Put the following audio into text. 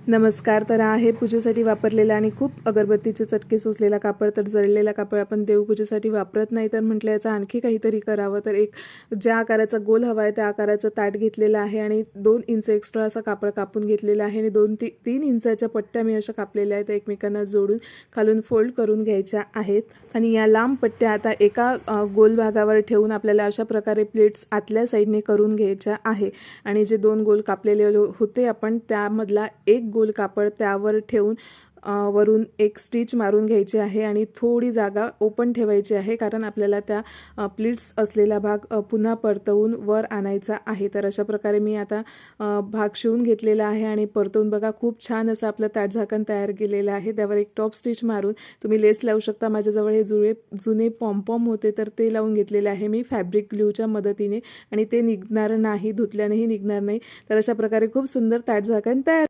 नमस्कार. तर आहे पूजेसाठी वापरलेला आणि खूप अगरबत्तीचे चटके सोसलेला कापड. तर जळलेला कापड आपण देवपूजेसाठी वापरत नाही, तर म्हटलं याचं आणखी काहीतरी करावं. तर एक ज्या आकाराचा गोल हवा आहे त्या आकाराचं ताट घेतलेलं आहे आणि 2 इंच एक्स्ट्रा असा कापड कापून घेतलेला आहे आणि 2-3 इंचाच्या पट्ट्या मी अशा कापलेल्या आहेत. एकमेकांना जोडून खालून फोल्ड करून घ्यायच्या आहेत आणि या लांब पट्ट्या आता एका गोल भागावर ठेवून आपल्याला अशा प्रकारे प्लेट्स आतल्या साईडने करून घ्यायच्या आहे आणि जे 2 गोल कापलेले होते आपण त्यामधला एक गोल कापड त्यावर ठेवून वरून एक स्टिच मारून घ्यायची आहे आणि थोडी जागा ओपन ठेवायची आहे, कारण आपल्याला त्या प्लीट्स असलेला भाग पुन्हा परतवून वर आणायचा आहे. तर अशा प्रकारे मी आता भाग शिवून घेतलेला आहे आणि परतवून बघा खूप छान असं आपलं ताटझाकण तयार केलेलं आहे. त्यावर एक टॉप स्टिच मारून तुम्ही लेस लावू शकता. माझ्याजवळ हे जुने पॉम्पॉम होते तर ते लावून घेतलेले आहे मी फॅब्रिक ग्लूच्या मदतीने आणि ते निघणार नाही, धुतल्यानेही निघणार नाही. तर अशा प्रकारे खूप सुंदर ताटझाकण तयार